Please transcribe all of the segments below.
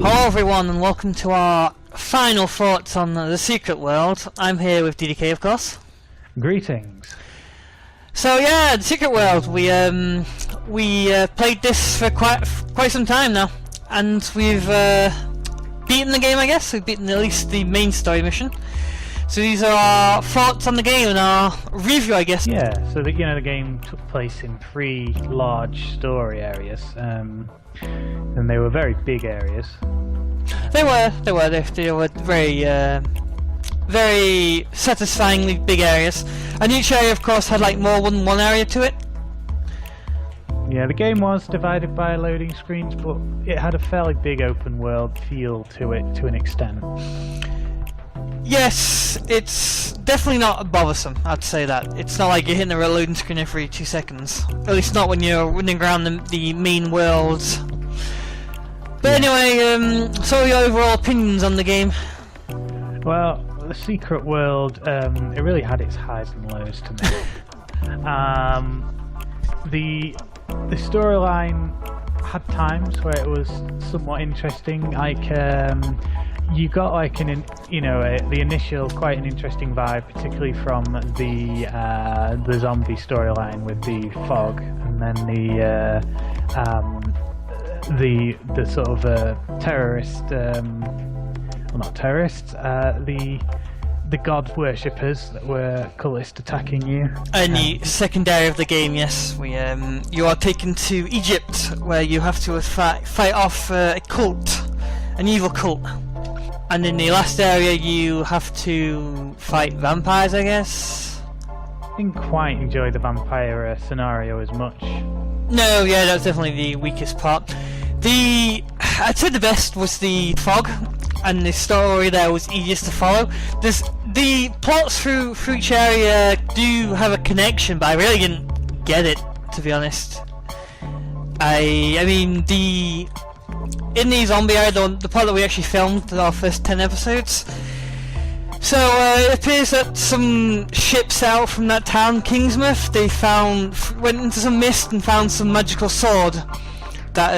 Hello everyone and welcome to our final thoughts on the Secret World. I'm here with DDK, of course. Greetings. So yeah, the Secret World, we played this for quite some time now, and we've beaten the game, I guess. We've beaten at least the main story mission. So these are our thoughts on the game and our review, I guess. Yeah, so the game took place in 3 large story areas, and they were very big areas. They were very very satisfyingly big areas, and each area of course had like more than one area to it. Yeah, the game was divided by loading screens, but it had a fairly big open world feel to it to an extent. Yes, it's definitely not bothersome, I'd say that. It's not like you're hitting a loading screen every 2 seconds. At least not when you're running around the main world. But anyway, so your overall opinions on the game? Well, the Secret World, it really had its highs and lows to me. The storyline had times where it was somewhat interesting, like you got like the initial quite an interesting vibe, particularly from the zombie storyline with the fog, and then the sort of terrorist, well, not terrorists, the god worshippers that were cultists attacking you. And the second area of the game, yes, you are taken to Egypt, where you have to fight off a cult, an evil cult. And in the last area you have to fight vampires, I guess? Didn't quite enjoy the vampire scenario as much. No, yeah, that was definitely the weakest part. I'd say the best was the fog, and the story there was easiest to follow. The plots through each area do have a connection, but I really didn't get it, to be honest. I mean, in the zombie area, the part that we actually filmed our first 10 episodes. So it appears that some ships out from that town, Kingsmouth, they went into some mist and found some magical sword that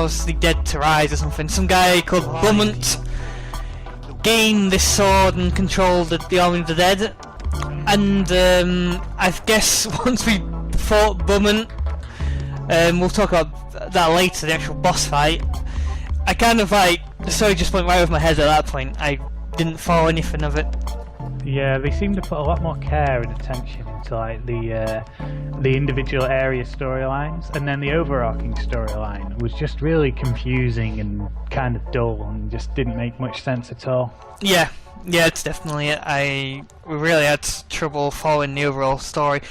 was the dead to rise or something. Some guy called Beaumont gained this sword and controlled the army of the dead. And I guess once we fought Beaumont, we'll talk about that later, the actual boss fight. I kind of the story just went right over my head at that point. I didn't follow anything of it. Yeah, they seem to put a lot more care and attention into like the individual area storylines, and then the overarching storyline was just really confusing and kind of dull and just didn't make much sense at all. Yeah, it's definitely it. We really had trouble following the overall story.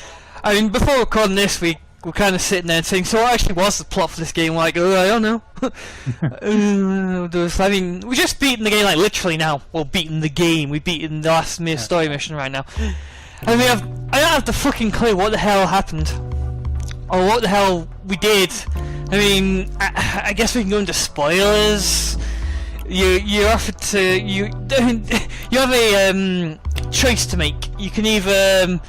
I mean, before recording this, we were kind of sitting there and saying, so what actually was the plot for this game? Like, I don't know. I mean, we're just beating the game, like, literally now. We're beating the game. We're beating the last story mission right now. I mean, I don't have the fucking clue what the hell happened. Or what the hell we did. I mean, I guess we can go into spoilers. You're offered to... You have a choice to make. You can either...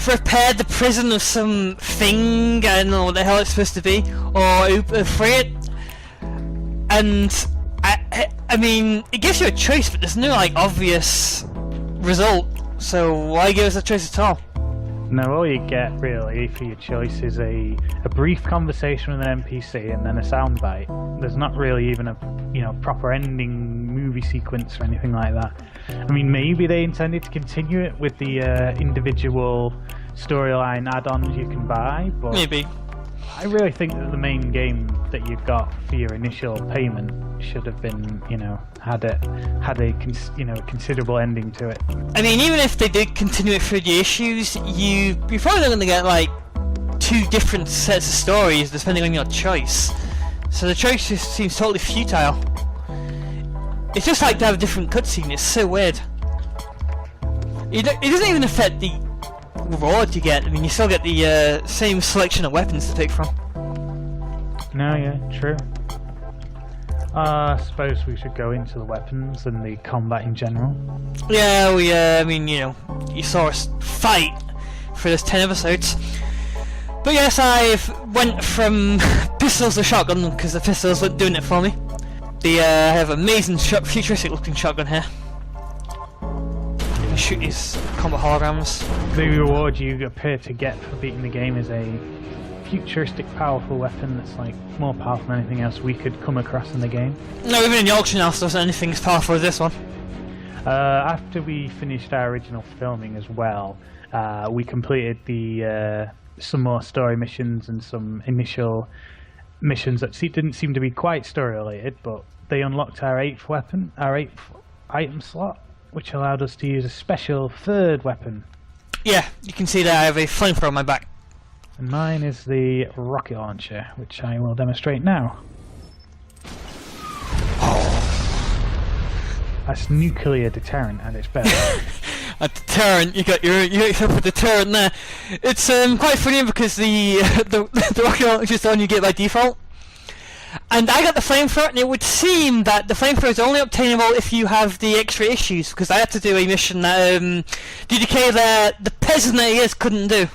repair the prison of some thing, I don't know what the hell it's supposed to be, or free it. And I mean, it gives you a choice, but there's no like obvious result. So why give us a choice at all? No, all you get really for your choice is a brief conversation with an NPC and then a soundbite. There's not really even a proper ending movie sequence or anything like that. I mean, maybe they intended to continue it with the individual storyline add-ons you can buy, but maybe. I really think that the main game that you got for your initial payment should have been, had a considerable ending to it. I mean, even if they did continue it through the issues, you're probably not going to get like 2 different sets of stories depending on your choice. So the choice just seems totally futile. It's just like to have a different cutscene. It's so weird. It doesn't even affect the reward you get. I mean, you still get the same selection of weapons to pick from. No, yeah, true. I suppose we should go into the weapons and the combat in general. Yeah, I mean, you saw us fight for those 10 episodes. But yes, I've went from pistols to shotgun because the pistols weren't doing it for me. I have amazing futuristic looking shotgun here. You can shoot these combat holograms. The reward you appear to get for beating the game is a futuristic powerful weapon that's like more powerful than anything else we could come across in the game. No, even in the auction house there wasn't anything as powerful as this one. After we finished our original filming as well, we completed the some more story missions and some initial missions that didn't seem to be quite story related, but they unlocked our 8th weapon, our 8th item slot, which allowed us to use a special 3rd weapon. Yeah, you can see that I have a flamethrower on my back. And mine is the rocket launcher, which I will demonstrate now. That's nuclear deterrent at its best. A deterrent, you got yourself a deterrent there. It's quite funny because the rocket launcher is the one you get by default. And I got the flamethrower, and it would seem that the flamethrower is only obtainable if you have the extra issues, because I had to do a mission that DDK there, the peasant that he is, couldn't do.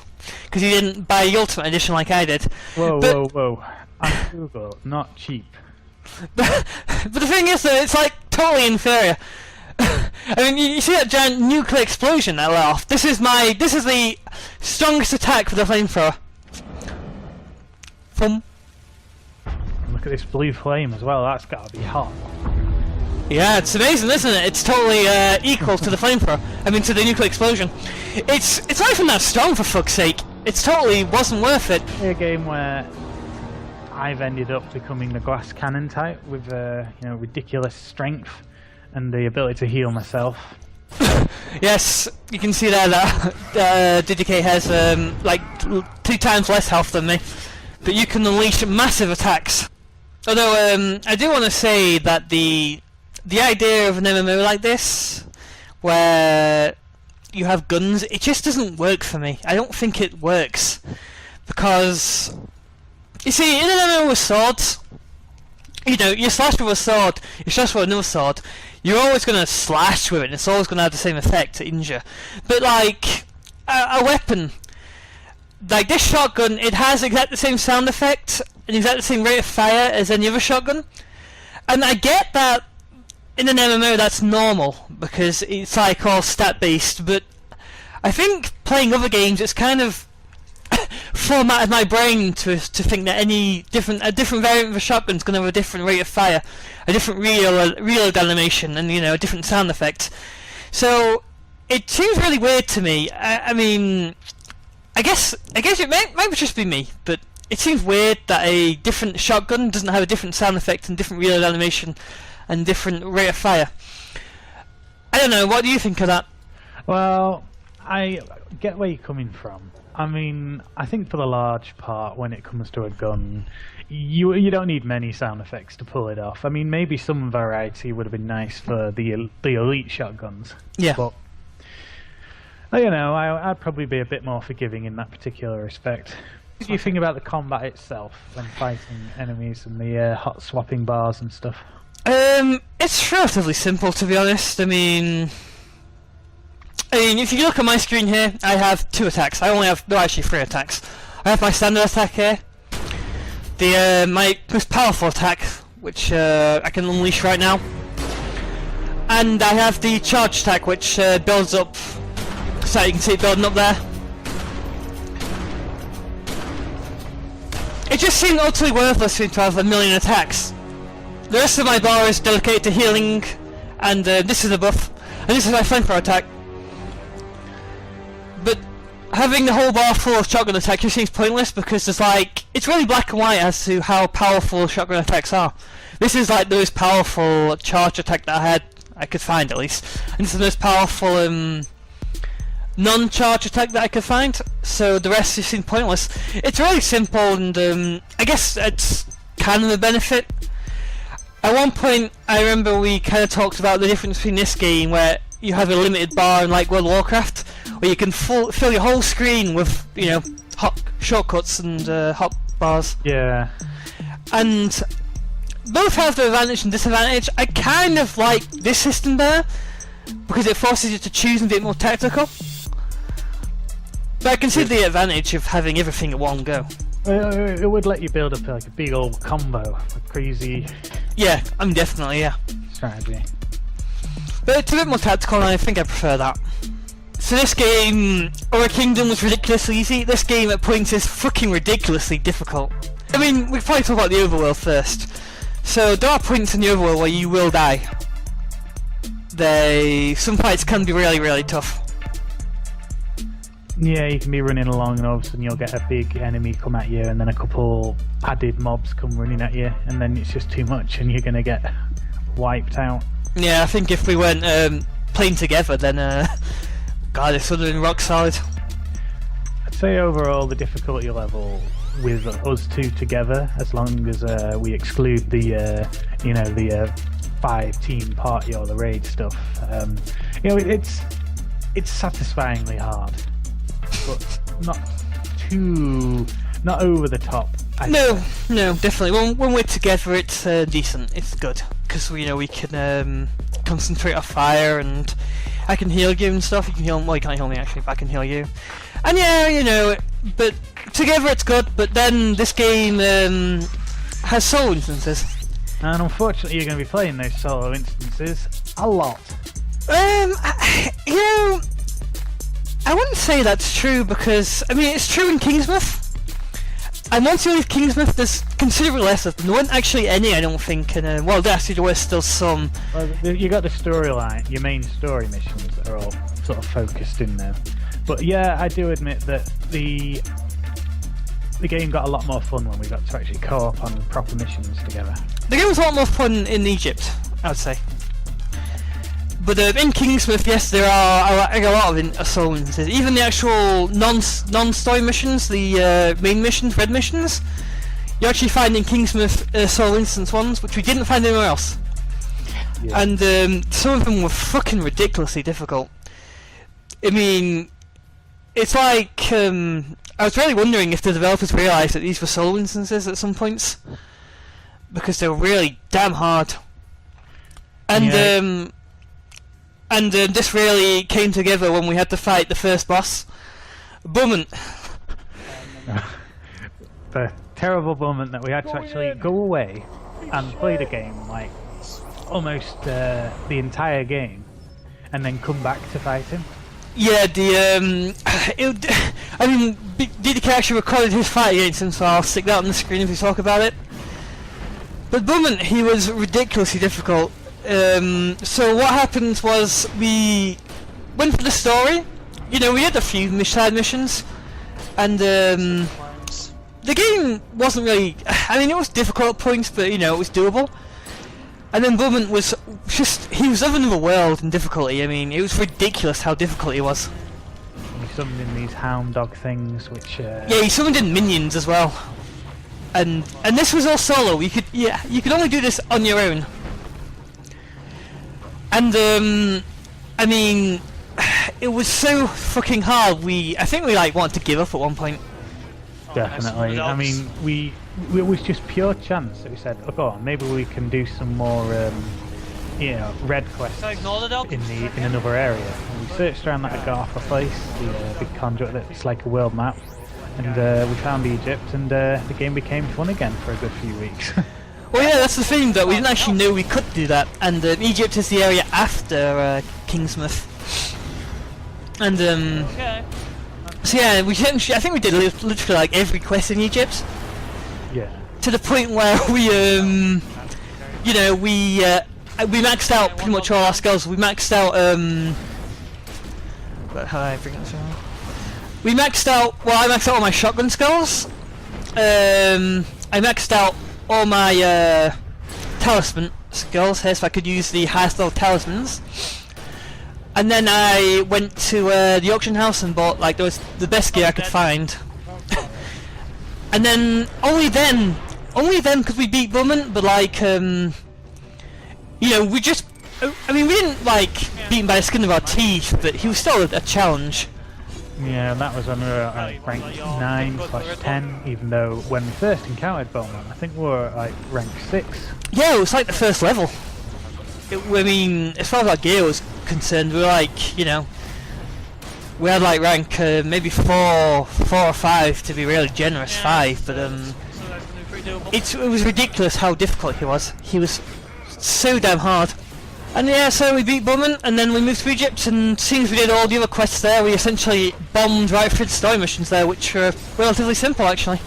Because he didn't buy the Ultimate Edition like I did. Whoa. I'm Google, not cheap. But the thing is that it's like totally inferior. I mean, you see that giant nuclear explosion that let off? This is the strongest attack for the flamethrower. Look at this blue flame as well, that's gotta be hot. Yeah, it's amazing, isn't it? It's totally equal to the flamethrower. I mean, to the nuclear explosion. It's not even that strong, for fuck's sake. It totally wasn't worth it. A game where I've ended up becoming the glass cannon type with ridiculous strength and the ability to heal myself. Yes, you can see there that DDK has like 2 times less health than me, but you can unleash massive attacks. Although I do want to say that the idea of an MMO like this, where you have guns, it just doesn't work for me. I don't think it works, because you see, in an MMO with swords, you slash with a sword, you slash with another sword, you're always going to slash with it, and it's always going to have the same effect to injure. But like a weapon, like this shotgun, it has exactly the same sound effect and exactly the same rate of fire as any other shotgun. And I get that in an MMO that's normal, because it's like all stat based, but I think playing other games, it's kind of formatted my brain to think that a different variant of a shotgun is going to have a different rate of fire, a different reload animation, and a different sound effect. So it seems really weird to me. I mean, I guess it might just be me, but it seems weird that a different shotgun doesn't have a different sound effect and different reload animation and different rate of fire. I don't know. What do you think of that? Well, I get where you're coming from. I mean, I think for the large part, when it comes to a gun, you don't need many sound effects to pull it off. I mean, maybe some variety would have been nice for the elite shotguns. Yeah. But I'd probably be a bit more forgiving in that particular respect. What do you think about the combat itself when fighting enemies and the hot swapping bars and stuff? It's relatively simple, to be honest. I mean, if you look at my screen here, I have 2 attacks. I only have, actually 3 attacks. I have my standard attack here, my most powerful attack, which I can unleash right now, and I have the charge attack, which builds up, so you can see it building up there. It just seemed utterly worthless to have a million attacks. The rest of my bar is dedicated to healing, and this is a buff, and this is my flamethrower attack. But having the whole bar full of shotgun attack just seems pointless, because it's really black and white as to how powerful shotgun attacks are. This is like the most powerful charge attack that I could find at least, and this is the most powerful non-charge attack that I could find. So the rest just seems pointless. It's really simple, and I guess it's kind of a benefit. At one point, I remember we kind of talked about the difference between this game, where you have a limited bar in like World of Warcraft, where you can fill your whole screen with hot shortcuts and hot bars. Yeah. And both have their advantage and disadvantage. I kind of like this system better, because it forces you to choose and be more tactical. But I can see the advantage of having everything at one go. It would let you build up like a big old combo, a crazy. Yeah, I'm definitely, yeah. Strategy. But it's a bit more tactical, and I think I prefer that. So this game, Our Kingdom, was ridiculously easy. This game at points is fucking ridiculously difficult. I mean, we can probably talk about the overworld first. So there are points in the overworld where you will die. Some fights can be really, really tough. Yeah, you can be running along and all of a sudden you'll get a big enemy come at you and then a couple padded mobs come running at you and then it's just too much and you're going to get wiped out. Yeah, I think if we weren't playing together then, God, this would have been rock solid. I'd say overall the difficulty level with us two together, as long as we exclude the, the 5-team party or the raid stuff, it's satisfyingly hard. But not over the top. No, definitely. When we're together, it's decent. It's good because we can concentrate our fire, and I can heal you and stuff. You can heal. Well, you can't heal me actually, but I can heal you. And yeah, but together it's good. But then this game has solo instances. And unfortunately, you're going to be playing those solo instances a lot. I wouldn't say that's true because, I mean, it's true in Kingsmouth. And once you leave Kingsmouth, there's considerably less of them. There weren't actually any, I don't think. And well, actually, there were still some. Well, you got the storyline, your main story missions that are all sort of focused in there. But yeah, I do admit that the game got a lot more fun when we got to actually co-op on proper missions together. The game was a lot more fun in Egypt, I would say. But in Kingsmouth, yes, there are a lot of solo instances. Even the actual non-story missions, the main missions, red missions, you actually find in Kingsmouth solo instance ones, which we didn't find anywhere else. Yeah. And some of them were fucking ridiculously difficult. I mean, it's like I was really wondering if the developers realised that these were solo instances at some points, because they were really damn hard. And yeah. This really came together when we had to fight the first boss, Bumment. The terrible moment that we had to actually go away and play the game, like almost the entire game, and then come back to fight him. Yeah, I mean, DDK actually recorded his fight against him, so I'll stick that on the screen if we talk about it. But Bumment, he was ridiculously difficult. So what happened was we went for the story. We had a few side missions, and the game wasn't really. I mean, it was difficult at points, but it was doable. And then Bumment was he was of another world in difficulty. I mean, it was ridiculous how difficult he was. He summoned in these hound dog things, which. Yeah, he summoned in minions as well. And this was all solo. You could only do this on your own. And I mean, it was so fucking hard. I think we wanted to give up at one point. Definitely. I mean, it was just pure chance that we said, "Oh, go on, maybe we can do some more, red quests in another area." And we searched around that Agartha place, the big conduit that's like a world map, and we found Egypt, and the game became fun again for a good few weeks. Well, yeah, that's the thing, though. We didn't actually know we could do that, and Egypt is the area after Kingsmouth. And Okay. so yeah, I think we did literally every quest in Egypt. Yeah. To the point where we maxed out pretty much all our skills. We maxed out how do I bring this around? I maxed out all my shotgun skills. I maxed out all my talisman skills here, so I could use the highest level talismans. And then I went to the auction house and bought the best gear I could find. And then only then could we beat Bumment. But we just. I mean, we didn't beat him by the skin of our teeth, but he was still a challenge. Yeah, that was on rank 9/10, even though when we first encountered Bowman, I think we were rank 6. Yeah, it was the first level. I mean, as far as our gear was concerned, we were We had like rank maybe four or five to be really generous, five, but it was ridiculous how difficult he was. He was so damn hard. And yeah, so we beat Bumman, and then we moved to Egypt, and seeing as we did all the other quests there, we essentially bombed right through the story missions there, which were relatively simple actually.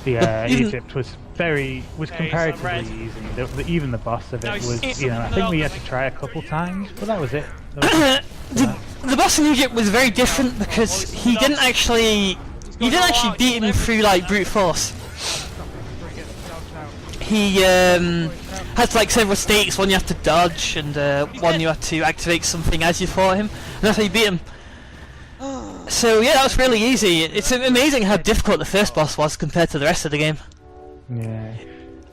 Yeah, Egypt was comparatively easy. Even the boss of it was, I think we had to try a couple times, but that was it. The boss in Egypt was very different because you didn't actually beat him through like brute force. He has like several states, one you have to dodge and one you have to activate something as you fought him, and that's how you beat him. So yeah, that was really easy. It's amazing how difficult the first boss was compared to the rest of the game. Yeah.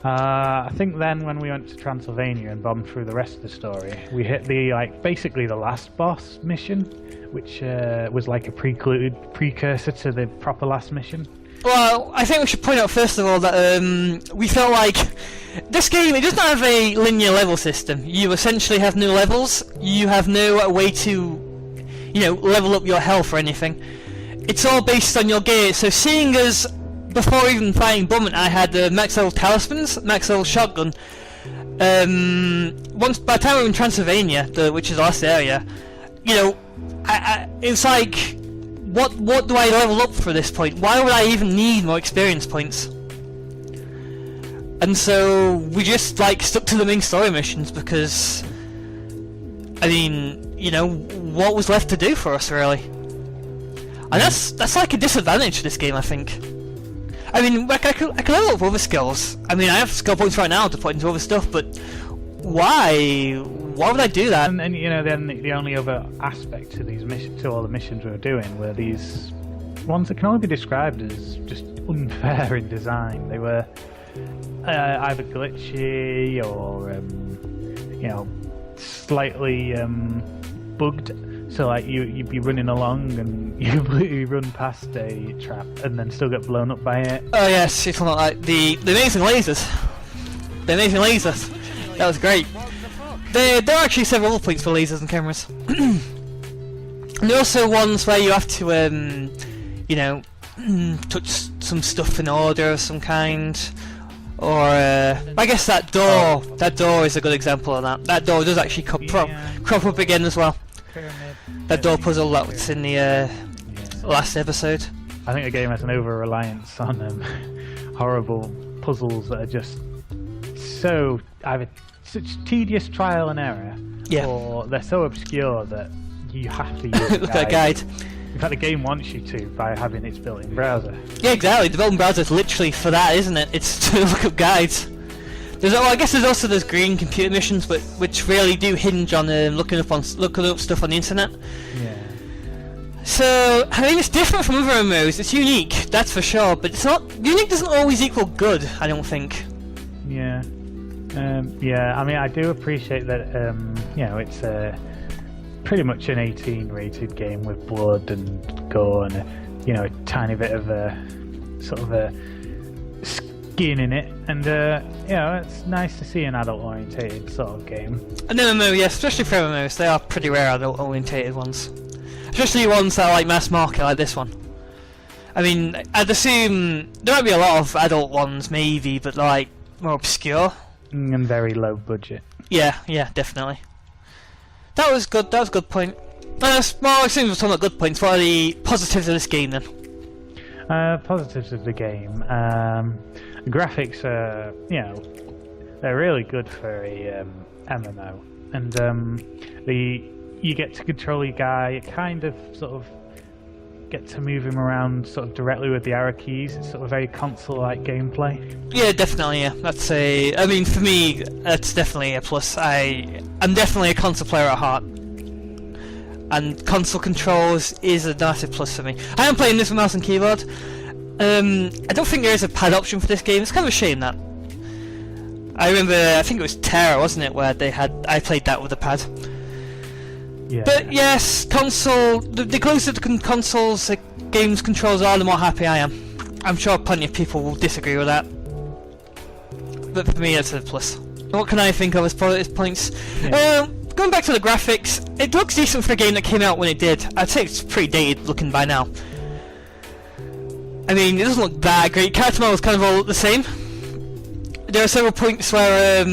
I think then when we went to Transylvania and bombed through the rest of the story, we hit basically the last boss mission, which was like a precursor to the proper last mission. Well, I think we should point out first of all that we felt like this game, it doesn't have a linear level system. You essentially have no levels, you have no way to, level up your health or anything. It's all based on your gear, so seeing as before even fighting Bumman I had max level talismans, max level shotgun, by the time we were in Transylvania, which is the last area, it's like, what do I level up for this point? Why would I even need more experience points? And so we just stuck to the main story missions because, what was left to do for us really? And that's like a disadvantage to this game, I think. I can level up other skills. I have skill points right now to put into other stuff, but why? Why would I do that? And then the only other aspect to these missions, to all the missions we were doing, were these ones that can only be described as just unfair in design. They were either glitchy or slightly bugged. So you'd be running along and you run past a trap and then still get blown up by it. Oh yes, you're talking about the amazing lasers. The amazing lasers. That was great. There are actually several other points for lasers and cameras. And there are also ones where you have to touch some stuff in order of some kind. Or I guess that door is a good example of that. That door does actually crop up again as well. That door puzzle that was in the last episode. I think the game has an over-reliance on horrible puzzles that are just so either such tedious trial and error, or they're so obscure that you have to use look at a guide. In fact, the game wants you to by having its built-in browser. Yeah, exactly. The built-in browser is literally for that, isn't it? It's to look up guides. I guess there's also those green computer missions, but which really do hinge on looking up stuff on the internet. Yeah. So it's different from other MMOs. It's unique, that's for sure. But it's not unique. Doesn't always equal good, I don't think. Yeah. I do appreciate that. It's pretty much an 18-rated game with blood and gore and a tiny bit of sort of a skin in it, and it's nice to see an adult-orientated sort of game. An MMO, yes, especially for MMOs, they are pretty rare adult-orientated ones, especially ones that are like mass market, like this one. I'd assume there might be a lot of adult ones, maybe, but like more obscure and very low budget. Yeah, definitely. That was good. That was a good point. Well, I assume we're talking about good points. What are the positives of this game then? Positives of the game. The graphics are, they're really good for a MMO, and you get to control your guy. You kind of sort of get to move him around sort of directly with the arrow keys. It's sort of very console-like gameplay. Yeah, definitely. Yeah, for me, that's definitely a plus. I'm definitely a console player at heart, and console controls is a massive plus for me. I am playing this with mouse and keyboard. I don't think there is a pad option for this game. It's kind of a shame that. I remember, I think it was Terra, wasn't it, where I played that with a pad. Yeah. But yes, console. The closer to consoles games controls are, the more happy I am. I'm sure plenty of people will disagree with that, but for me, it's a plus. What can I think of as positive points? Yeah. Good going back to the graphics, it looks decent for a game that came out when it did. I'd say it's pretty dated looking by now. I mean, it doesn't look that great. Character models kind of all look the same. There are several points where,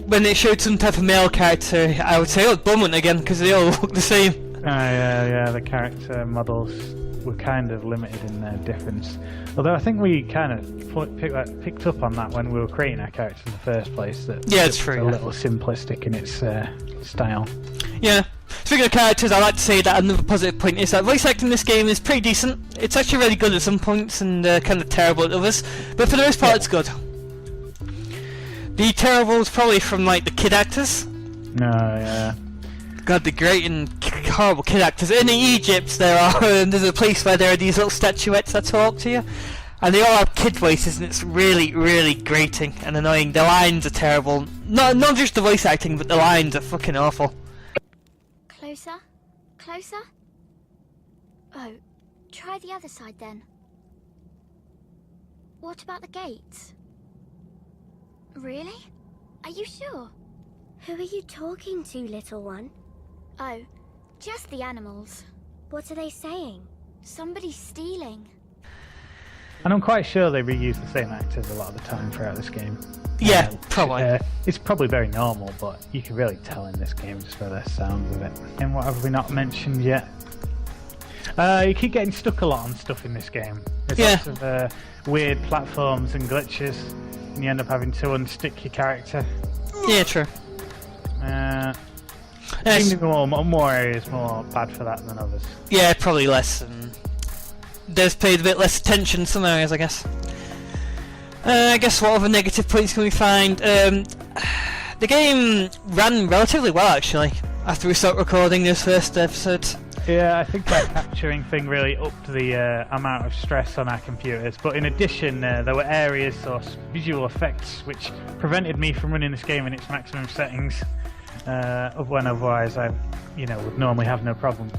when it showed some type of male character, I would say, oh, Bumwant again, because they all look the same. Yeah, the character models were kind of limited in their difference. Although I think we kind of picked up on that when we were creating our characters in the first place. That yeah, it's true. A little simplistic in its style. Yeah. Speaking of characters, I like to say that another positive point is that voice acting in this game is pretty decent. It's actually really good at some points and kind of terrible at others, but for the most part, it's good. The terrible is probably from like the kid actors. No, yeah. God, the great and horrible kid actors. In Egypt, there's a place where there are these little statuettes that talk to you, and they all have kid voices, and it's really, really grating and annoying. The lines are terrible. Not just the voice acting, but the lines are fucking awful. Closer? Closer? Oh, try the other side then. What about the gates? Really? Are you sure? Who are you talking to, little one? Oh, just the animals. What are they saying? Somebody's stealing. And I'm quite sure they reuse the same actors a lot of the time throughout this game. Yeah, probably. It's probably very normal, but you can really tell in this game just by the sound of it. And what have we not mentioned yet? You keep getting stuck a lot on stuff in this game. There's lots of weird platforms and glitches, and you end up having to unstick your character. Yeah, true. More areas more bad for that than others. Yeah, probably less. There's paid a bit less attention in some areas, I guess. I guess what other negative points can we find? The game ran relatively well, actually, after we started recording this first episode. Yeah, I think that capturing thing really upped the amount of stress on our computers. But in addition, there were areas or visual effects which prevented me from running this game in its maximum settings, when otherwise I, would normally have no problem.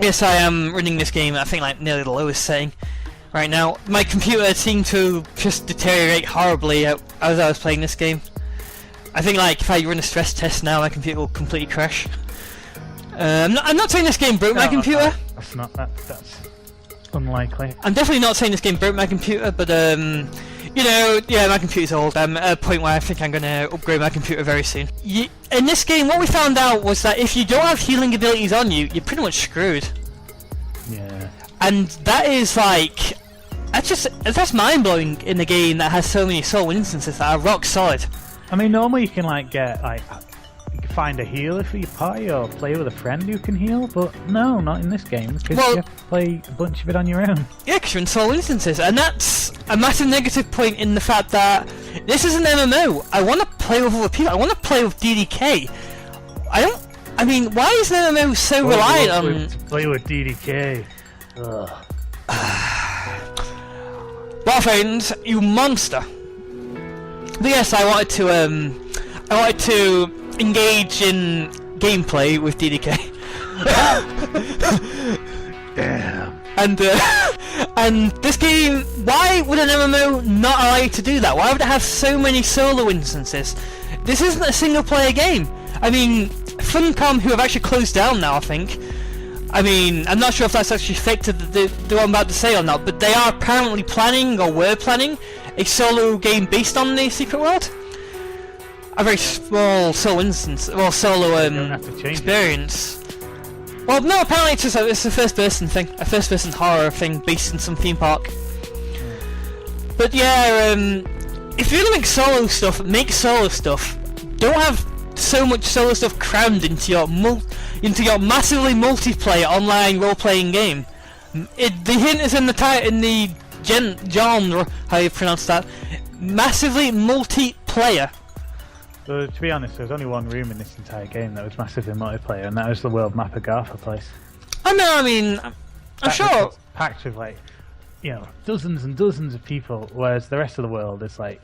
Yes, I am running this game at, I think, like nearly the lowest setting right now. My computer seemed to just deteriorate horribly as I was playing this game. I think, like, if I run a stress test now, my computer will completely crash. I'm not saying this game broke my computer. That's unlikely. I'm definitely not saying this game broke my computer, but yeah, my computer's old. I'm at a point where I think I'm gonna upgrade my computer very soon. In this game, what we found out was that if you don't have healing abilities on you, you're pretty much screwed. Yeah. And that is like, that's mind blowing in a game that has so many soul instances that are rock solid. I mean, normally you can find a healer for your party or play with a friend who can heal, but no, not in this game, because you have to play a bunch of it on your own. Yeah, because you're in soul instances, and that's a massive negative point in the fact that this is an MMO. I want to play with other people. I want to play with DDK. I mean, why is an MMO so reliant on... To play with DDK. Ugh. Warframes, you monster. But yes, I wanted to engage in gameplay with DDK. Damn. And this game, why would an MMO not allow you to do that? Why would it have so many solo instances? This isn't a single player game. I mean, Funcom, who have actually closed down now, I think. I mean, I'm not sure if that's actually affected the what I'm about to say or not, but they are apparently planning, or were planning, a solo game based on the Secret World. A very small solo instance, well, solo experience. Well, no, apparently it's a first-person thing, a first-person horror thing based in some theme park. But yeah, if you're gonna make solo stuff, make solo stuff. Don't have so much solo stuff crammed into your massively multiplayer online role-playing game. The hint is in the genre, how you pronounce that. Massively multiplayer. So, to be honest, there's only one room in this entire game that was massively multiplayer, and that was the world map of Gartha Place. I mean, I'm sure. Packed with dozens and dozens of people, whereas the rest of the world is a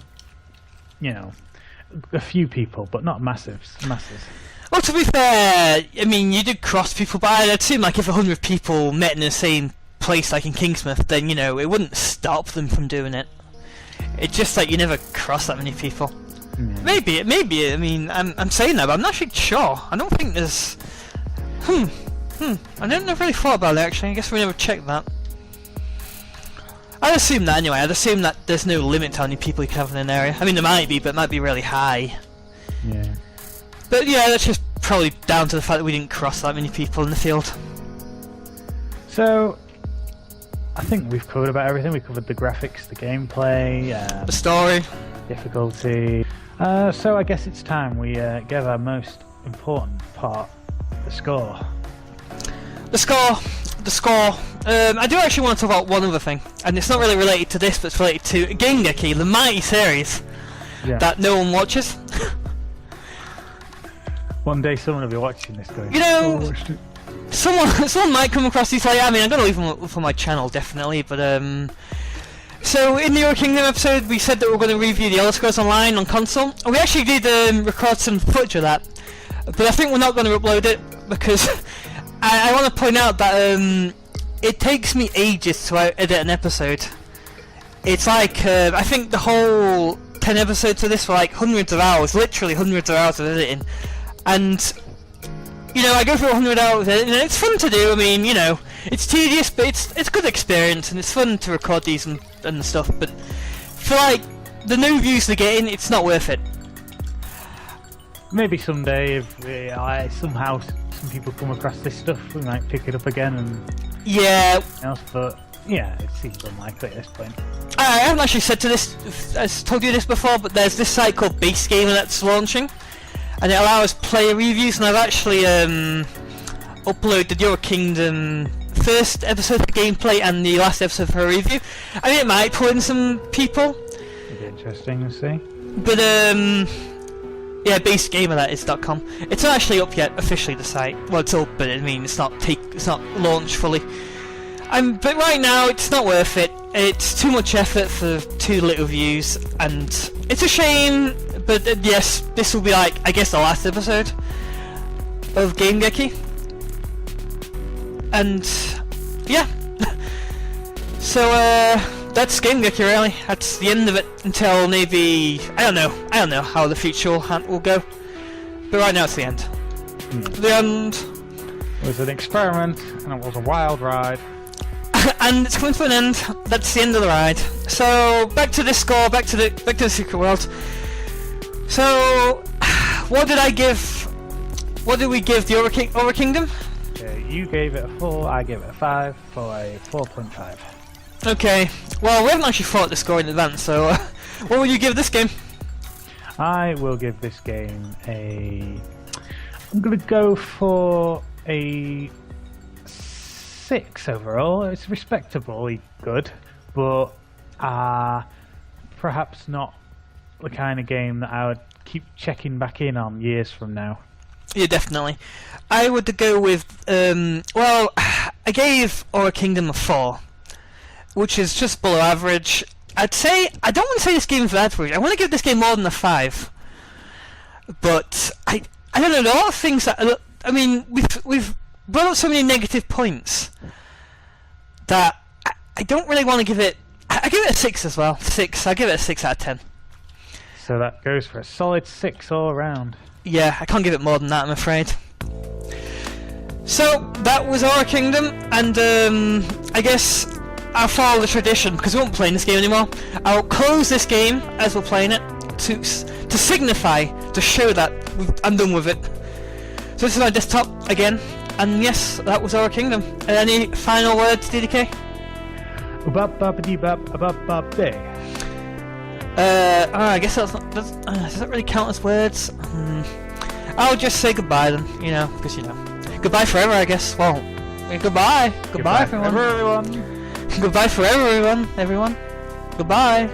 few people, but not masses. Well, to be fair, I mean, you did cross people, but I'd assume like if 100 people met in the same place, like in Kingsmouth, then it wouldn't stop them from doing it. It's just like you never cross that many people. Maybe. I mean, I'm saying that, but I'm not actually sure. I don't think there's. I never really thought about it actually. I guess we never checked that. I'd assume that anyway. I'd assume that there's no limit to how many people you can have in an area. I mean, there might be, but it might be really high. Yeah. But yeah, that's just probably down to the fact that we didn't cross that many people in the field. So, I think we've covered about everything. We covered the graphics, the gameplay, The story. difficulty. So I guess it's time we give our most important part, the score. The score. I do actually want to talk about one other thing, and it's not really related to this, but it's related to Game-Geki, the mighty series that no one watches. One day someone will be watching this going, You know, "Oh, I watched it." someone might come across these. Like, I mean, I'm gonna leave them for my channel definitely, but So in the Your Kingdom episode, we said that we're going to review the Elder Scrolls Online on console, and we actually did record some footage of that, but I think we're not going to upload it because I want to point out that it takes me ages to edit an episode. It's like I think the whole 10 episodes of this were like hundreds of hours, literally hundreds of hours of editing, and you know, I go through 100 hours and it's fun to do. I mean, you know, it's tedious, but it's good experience and it's fun to record these and stuff. But for like the new views they're getting, it's not worth it. Maybe someday, if somehow some people come across this stuff, we might pick it up again and Yeah. else. But yeah, it seems unlikely at this point. I haven't actually said to this, I've told you this before, but there's this site called Base Gamer that's launching, and it allows player reviews, and I've actually uploaded Your Kingdom first episode for gameplay and the last episode for a review. I mean, it might pull in some people. It'd be interesting to see. But yeah, basegamer that is .com. It's not actually up yet officially, the site. Well, it's up, but I mean it's not launched fully. But right now it's not worth it. It's too much effort for too little views, and it's a shame. But yes, this will be like, I guess, the last episode of Game-Geki. And yeah, so that's Game-Geki really. That's the end of it until maybe I don't know how the future will go. But right now it's the end. The end. It was an experiment, and it was a wild ride. And it's coming to an end. That's the end of the ride. So back to this score. Back to the Secret World. So what did we give the Aura Kingdom? You gave it a 4, I gave it a 5 for a 4.5. Okay, well we haven't actually thought the score in advance, so what would you give this game? I will give this game I'm going to go for a 6 overall. It's respectably good, but perhaps not the kind of game that I would keep checking back in on years from now. Yeah, definitely. I would go with, well, I gave Aura Kingdom a 4, which is just below average. I don't want to say this game is average, I want to give this game more than a 5. But, I don't know, there are a lot of things that, I mean, we've brought up so many negative points that I don't really want to give it, I give it a 6 as well. 6, I give it a 6 out of 10. So that goes for a solid 6 all around. Yeah, I can't give it more than that, I'm afraid. So, that was Aura Kingdom, and I guess I'll follow the tradition, because we won't play this game anymore. I'll close this game as we're playing it, to signify, to show that I'm done with it. So this is my desktop again, and yes, that was Aura Kingdom. Any final words, DDK? I guess that's not, does that really count as words? I'll just say goodbye then, you know, because you know. Goodbye forever, I guess. Well, goodbye. Goodbye, everyone. Goodbye forever, everyone. Goodbye.